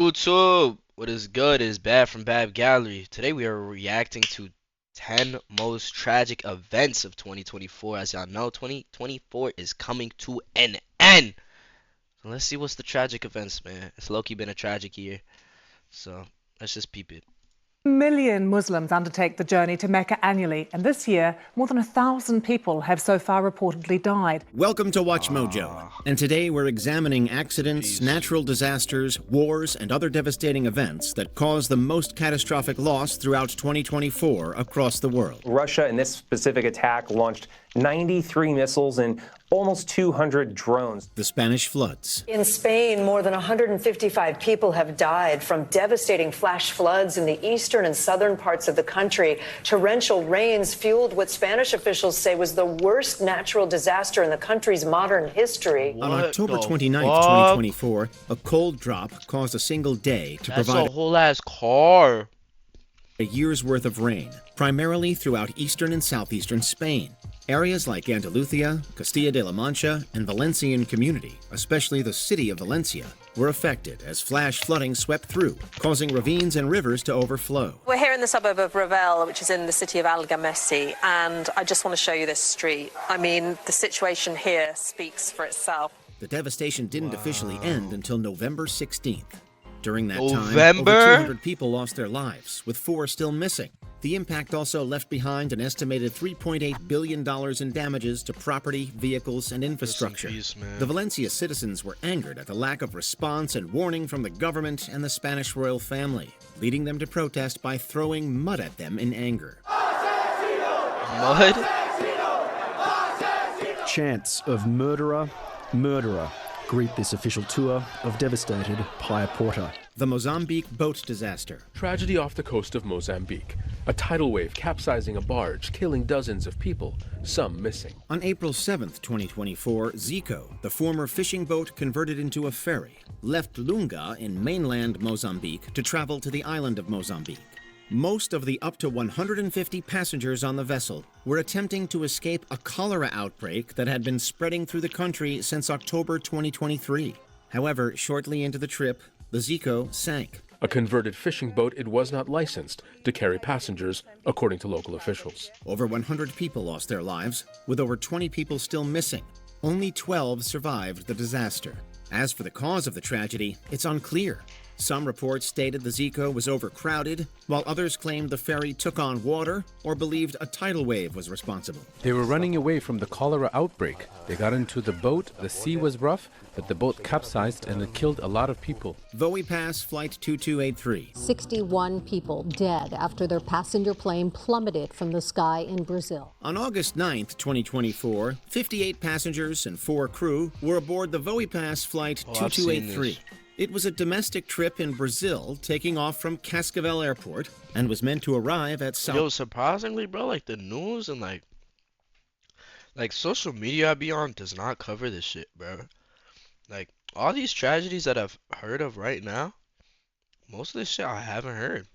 YouTube? What is good is bad from Bad Gallery. Today we are reacting to 10 most tragic events of 2024. As y'all know, 2024 is coming to an end. So let's see what's the tragic events, man. It's low-key been a tragic year. So let's just peep it. Million Muslims undertake the journey to Mecca annually, and this year, more than 1,000 people have so far reportedly died. Welcome to Watch Mojo, and today we're examining accidents, natural disasters, wars, and other devastating events that cause the most catastrophic loss throughout 2024 across the world. Russia, in this specific attack, launched 93 missiles and almost 200 drones. The Spanish floods. In Spain, more than 155 people have died from devastating flash floods in the eastern and southern parts of the country. Torrential rains fueled what Spanish officials say was the worst natural disaster in the country's modern history. On October 29, 2024, a cold drop caused a single day to That's provide a whole ass car. a year's worth of rain, primarily throughout eastern and southeastern Spain. Areas like Andalusia, Castilla de la Mancha, and Valencian community, especially the city of Valencia, were affected as flash flooding swept through, causing ravines and rivers to overflow. We're here in the suburb of Revel, which is in the city of Algemesí, and I just want to show you this street. I mean, the situation here speaks for itself. The devastation didn't officially end until November 16th. During that time, November? over 200 people lost their lives, with 4 still missing. The impact also left behind an estimated $3.8 billion in damages to property, vehicles, and infrastructure. Rest in peace, man. The Valencia citizens were angered at the lack of response and warning from the government and the Spanish royal family, leading them to protest by throwing mud at them in anger. Mud? Chants of murderer, murderer greet this official tour of devastated Playa Porta. The Mozambique boat disaster. Tragedy off the coast of Mozambique. A tidal wave capsizing a barge, killing dozens of people, some missing. On April 7th, 2024, Zico, the former fishing boat converted into a ferry, left Lunga in mainland Mozambique to travel to the island of Mozambique. Most of the up to 150 passengers on the vessel were attempting to escape a cholera outbreak that had been spreading through the country since October 2023. However, shortly into the trip, the Zico sank. A converted fishing boat, it was not licensed to carry passengers, according to local officials. Over 100 people lost their lives, with over 20 people still missing. Only 12 survived the disaster. As for the cause of the tragedy, it's unclear. Some reports stated the Zico was overcrowded, while others claimed the ferry took on water or believed a tidal wave was responsible. They were running away from the cholera outbreak. They got into the boat, the sea was rough, but the boat capsized and it killed a lot of people. Voe Pass Flight 2283. 61 people dead after their passenger plane plummeted from the sky in Brazil. On August 9th, 2024, 58 passengers and 4 crew were aboard the Voe Pass Flight I've seen 2283. this. It was a domestic trip in Brazil, taking off from Cascavel Airport, and was meant to arrive at Sao. Yo, surprisingly, bro, like the news and like social media I be on does not cover this shit, bro. Like all these tragedies that I've heard of right now, most of this shit I haven't heard.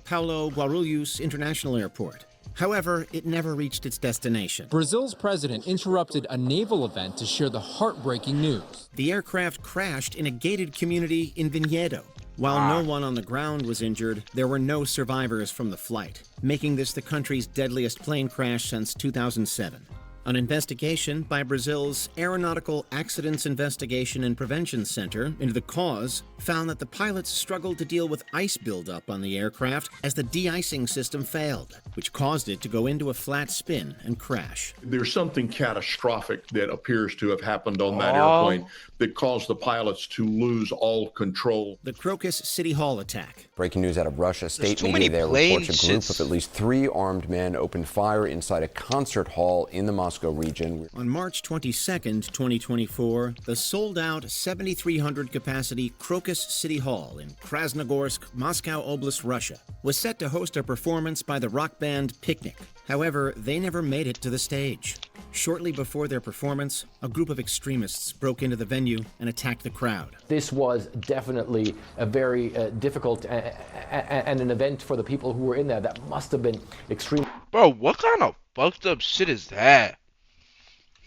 Paulo Guarulhos International Airport. However, it never reached its destination. Brazil's president interrupted a naval event to share the heartbreaking news. The aircraft crashed in a gated community in Vinhedo. While no one on the ground was injured, there were no survivors from the flight, making this the country's deadliest plane crash since 2007. An investigation by Brazil's Aeronautical Accidents Investigation and Prevention Center into the cause found that the pilots struggled to deal with ice buildup on the aircraft as the de-icing system failed, which caused it to go into a flat spin and crash. There's something catastrophic that appears to have happened on that airplane that caused the pilots to lose all control. The Crocus City Hall attack. Breaking news out of Russia. State too many media there plane reports a group shits. of at least 3 armed men opened fire inside a concert hall in the Moscow region. On March 22nd, 2024, the sold-out 7,300 capacity Crocus City Hall in Krasnogorsk, Moscow Oblast, Russia, was set to host a performance by the rock band Picnic. However, they never made it to the stage. Shortly before their performance, a group of extremists broke into the venue and attacked the crowd. This was definitely a very difficult and an event for the people who were in there. That must have been extreme. Bro, what kind of fucked up shit is that?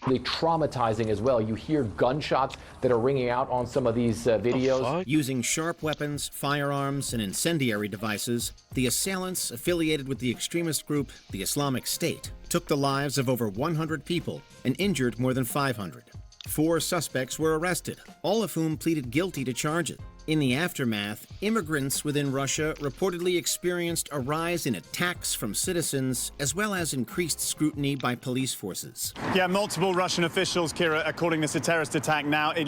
Really traumatizing as well. You hear gunshots that are ringing out on some of these videos. Using sharp weapons, firearms, and incendiary devices, the assailants affiliated with the extremist group, the Islamic State, took the lives of over 100 people and injured more than 500. 4 suspects were arrested, all of whom pleaded guilty to charges. In the aftermath, immigrants within Russia reportedly experienced a rise in attacks from citizens, as well as increased scrutiny by police forces. Yeah, multiple Russian officials, Kira, are calling this a terrorist attack now. It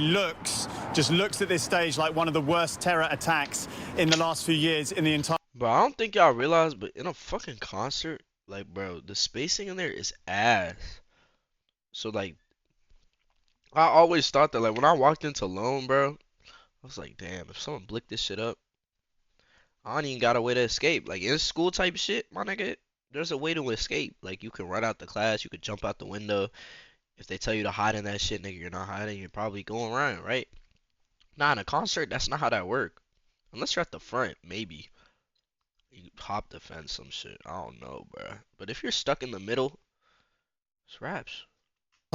just looks at this stage like one of the worst terror attacks in the last few years in the entire... Bro, I don't think y'all realize, but in a fucking concert, like, bro, the spacing in there is ass. So, like, I always thought that, like, when I walked into Lone, bro, I was like, damn, if someone blicked this shit up, I don't even got a way to escape. Like, in school type shit, my nigga, there's a way to escape. Like, you can run out the class, you could jump out the window. If they tell you to hide in that shit, nigga, you're not hiding, you're probably going around, right? Nah, in a concert, that's not how that work. Unless you're at the front, maybe. You hop the fence, some shit. I don't know, bro. But if you're stuck in the middle, it's raps.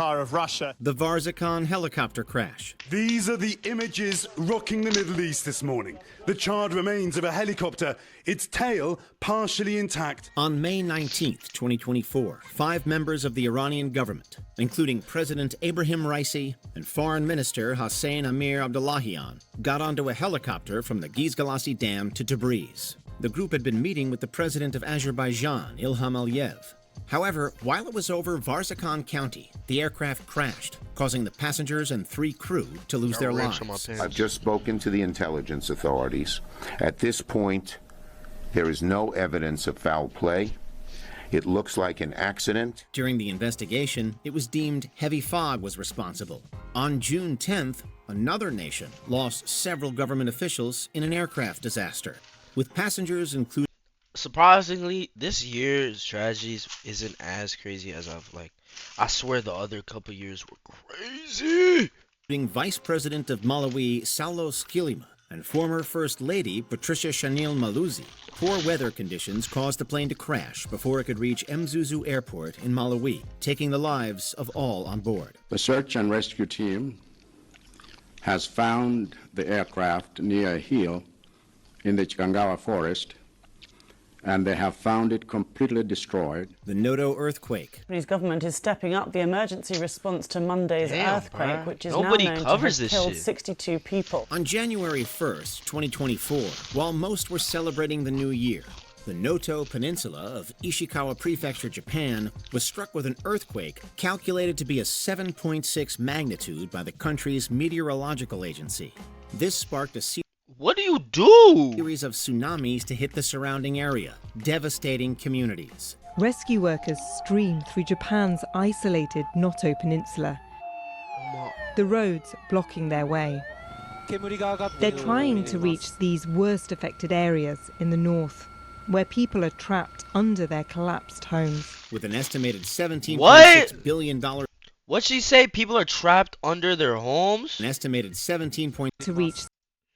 Of Russia. The Varzakhan helicopter crash. These are the images rocking the Middle East this morning. The charred remains of a helicopter, its tail partially intact. On May 19th, 2024, 5 members of the Iranian government, including President Ebrahim Raisi and Foreign Minister Hossein Amir Abdullahian, got onto a helicopter from the Gizgalasi Dam to Tabriz. The group had been meeting with the president of Azerbaijan, Ilham Aliyev. However, while it was over Varzakhan County, the aircraft crashed, causing the passengers and 3 crew to lose their lives. I've just spoken to the intelligence authorities. At this point, there is no evidence of foul play. It looks like an accident. During the investigation, it was deemed heavy fog was responsible. On June 10th, another nation lost several government officials in an aircraft disaster, with passengers including... Surprisingly, this year's tragedies isn't as crazy as I swear the other couple years were crazy. Being Vice President of Malawi, Saulo Skilima, and former First Lady, Patricia Shanil Maluzi. Poor weather conditions caused the plane to crash before it could reach Mzuzu Airport in Malawi, taking the lives of all on board. The search and rescue team has found the aircraft near a hill in the Chikangawa forest, and they have found it completely destroyed. The Noto earthquake. The government is stepping up the emergency response to Monday's earthquake, which is now known to have killed 62 people. On January 1st, 2024, while most were celebrating the new year, the Noto Peninsula of Ishikawa Prefecture, Japan, was struck with an earthquake calculated to be a 7.6 magnitude by the country's meteorological agency. This sparked a What do you do? Series of tsunamis to hit the surrounding area, devastating communities. Rescue workers stream through Japan's isolated Noto Peninsula. The roads blocking their way. They're trying to reach these worst affected areas in the north, where people are trapped under their collapsed homes. With an estimated $17.6 billion. What'd she say? People are trapped under their homes? An estimated 17. To reach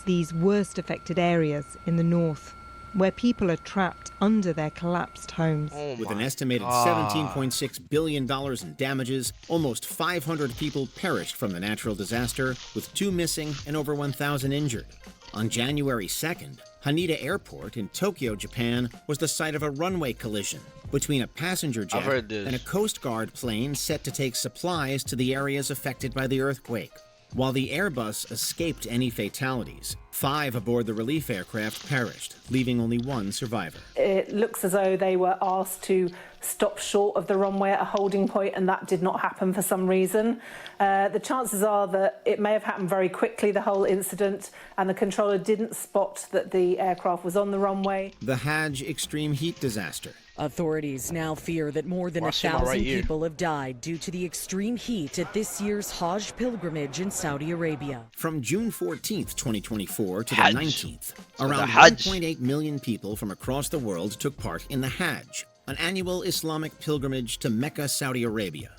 these worst affected areas in the north, where people are trapped under their collapsed homes. With an estimated $17.6 billion in damages, almost 500 people perished from the natural disaster, with 2 missing and over 1,000 injured. On January 2nd, Haneda Airport in Tokyo, Japan, was the site of a runway collision between a passenger jet and a Coast Guard plane set to take supplies to the areas affected by the earthquake. While the Airbus escaped any fatalities, 5 aboard the relief aircraft perished, leaving only 1 survivor. It looks as though they were asked to stop short of the runway at a holding point, and that did not happen for some reason. The chances are that it may have happened very quickly, the whole incident, and the controller didn't spot that the aircraft was on the runway. The Hajj extreme heat disaster. Authorities now fear that more than 1,000 people have died due to the extreme heat at this year's Hajj pilgrimage in Saudi Arabia. From June 14th, 2024 to the 19th, around 1.8 million people from across the world took part in the Hajj, an annual Islamic pilgrimage to Mecca, Saudi Arabia.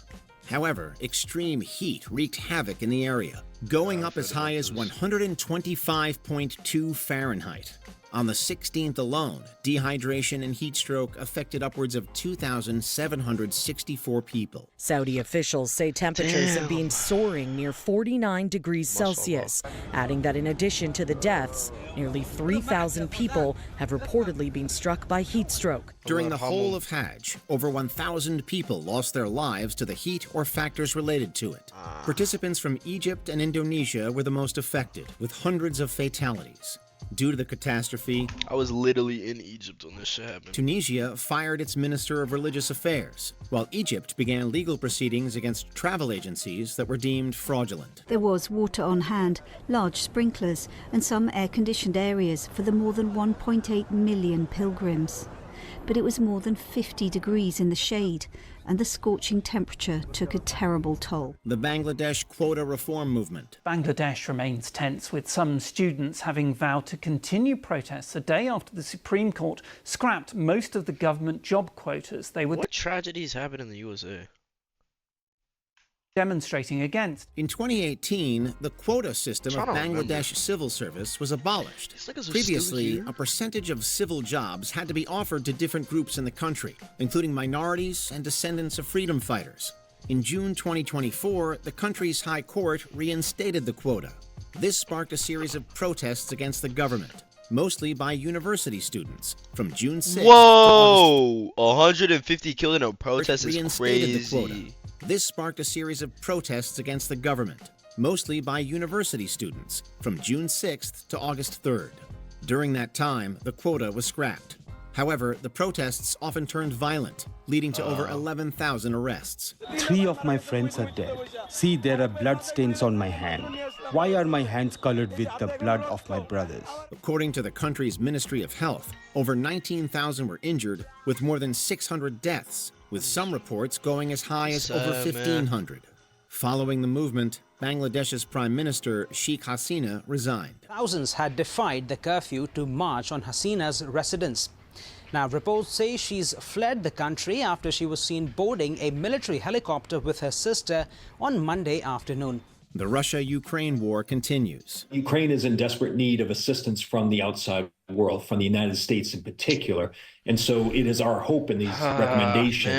However, extreme heat wreaked havoc in the area, going up as high as 125.2 Fahrenheit. On the 16th alone, dehydration and heat stroke affected upwards of 2,764 people. Saudi officials say temperatures have been soaring near 49 degrees Celsius, adding that in addition to the deaths, nearly 3,000 people have reportedly been struck by heat stroke. During the whole of Hajj, over 1,000 people lost their lives to the heat or factors related to it. Participants from Egypt and Indonesia were the most affected, with hundreds of fatalities. Due to the catastrophe, I was literally in Egypt when this shit happened. Tunisia fired its Minister of Religious Affairs, while Egypt began legal proceedings against travel agencies that were deemed fraudulent. There was water on hand, large sprinklers, and some air-conditioned areas for the more than 1.8 million pilgrims. But it was more than 50 degrees in the shade, and the scorching temperature took a terrible toll. The Bangladesh quota reform movement. Bangladesh remains tense, with some students having vowed to continue protests a day after the Supreme Court scrapped most of the government job quotas they were What tragedies happen in the USA? Demonstrating against. In 2018, the quota system of Bangladesh civil service was abolished. Previously, a percentage of civil jobs had to be offered to different groups in the country, including minorities and descendants of freedom fighters. In June 2024, the country's high court reinstated the quota. This sparked a series of protests against the government, mostly by university students, from June 6th Whoa! 150 killed in a protest is crazy. This sparked a series of protests against the government, mostly by university students, from June 6th to August 3rd. During that time, the quota was scrapped. However, the protests often turned violent, leading to over 11,000 arrests. 3 of my friends are dead. See, there are blood stains on my hand. Why are my hands colored with the blood of my brothers? According to the country's Ministry of Health, over 19,000 were injured, with more than 600 deaths, with some reports going as high as over 1,500. Following the movement, Bangladesh's Prime Minister Sheikh Hasina resigned. Thousands had defied the curfew to march on Hasina's residence. Now, reports say she's fled the country after she was seen boarding a military helicopter with her sister on Monday afternoon. The Russia-Ukraine war continues. Ukraine is in desperate need of assistance from the outside world, from the United States in particular. And so it is our hope in these recommendations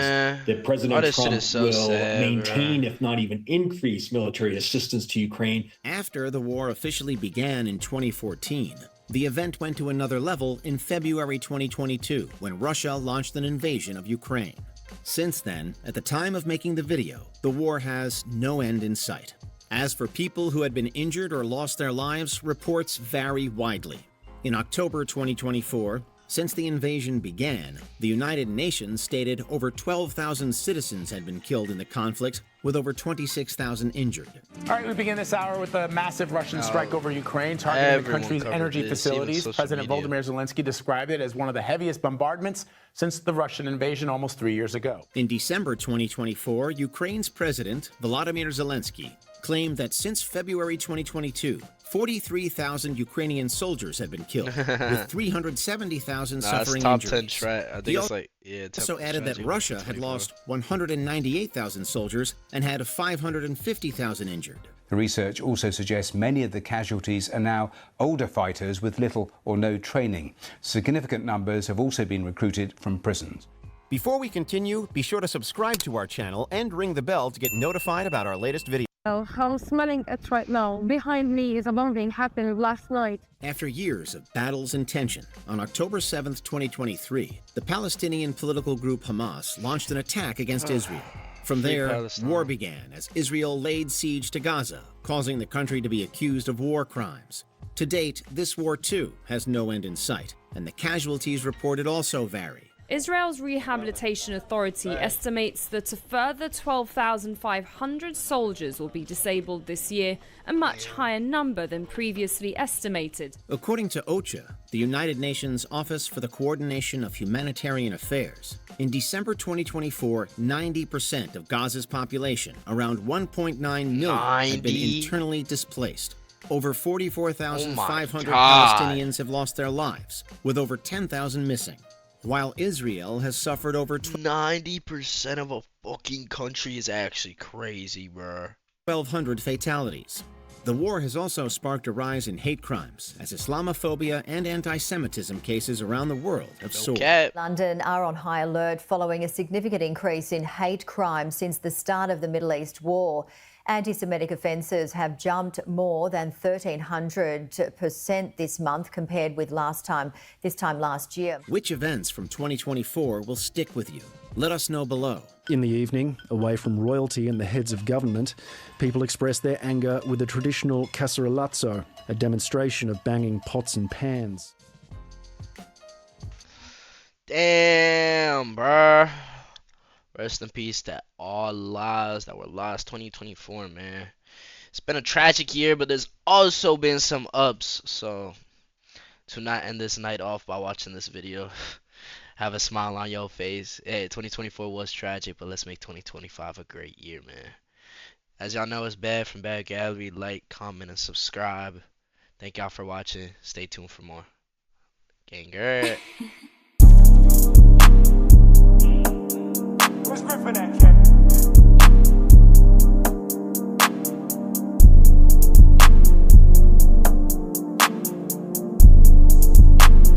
that President Trump will maintain, if not even increase, military assistance to Ukraine. After the war officially began in 2014, the event went to another level in February 2022, when Russia launched an invasion of Ukraine. Since then, at the time of making the video, the war has no end in sight. As for people who had been injured or lost their lives, reports vary widely. In October 2024, since the invasion began, the United Nations stated over 12,000 citizens had been killed in the conflict, with over 26,000 injured. All right, we begin this hour with a massive Russian strike over Ukraine, targeting the country's energy facilities. President Volodymyr Zelensky described it as one of the heaviest bombardments since the Russian invasion almost 3 years ago. In December 2024, Ukraine's President Volodymyr Zelensky claimed that since February 2022, 43,000 Ukrainian soldiers had been killed, with 370,000 suffering injuries. He also added that Russia had lost 198,000 soldiers and had 550,000 injured. The research also suggests many of the casualties are now older fighters with little or no training. Significant numbers have also been recruited from prisons. Before we continue, be sure to subscribe to our channel and ring the bell to get notified about our latest video. I'm smelling it right now. Behind me is a bombing happened last night. After years of battles and tension, on October 7th, 2023, the Palestinian political group Hamas launched an attack against Israel. From there, war began as Israel laid siege to Gaza, causing the country to be accused of war crimes. To date, this war too has no end in sight, and the casualties reported also vary. Israel's Rehabilitation Authority estimates that a further 12,500 soldiers will be disabled this year, a much higher number than previously estimated. According to OCHA, the United Nations Office for the Coordination of Humanitarian Affairs, in December 2024, 90% of Gaza's population, around 1.9 million, had been internally displaced. Over 44,500 Palestinians have lost their lives, with over 10,000 missing. While Israel has suffered over 90% of a fucking country is actually crazy, bro. 1,200 fatalities. The war has also sparked a rise in hate crimes, as Islamophobia and anti-Semitism cases around the world have soared. London are on high alert following a significant increase in hate crimes since the start of the Middle East war. Anti-Semitic offences have jumped more than 1,300% this month compared with this time last year. Which events from 2024 will stick with you? Let us know below. In the evening, away from royalty and the heads of government, people express their anger with the traditional cacerolazzo, a demonstration of banging pots and pans. Damn, bruh. Rest in peace to all lives that were lost 2024, man. It's been a tragic year, but there's also been some ups. So, to not end this night off by watching this video, have a smile on your face. Hey, 2024 was tragic, but let's make 2025 a great year, man. As y'all know, it's Bad from Bad Gallery. Like, comment, and subscribe. Thank y'all for watching. Stay tuned for more. Ganger. Who's gripping that cat?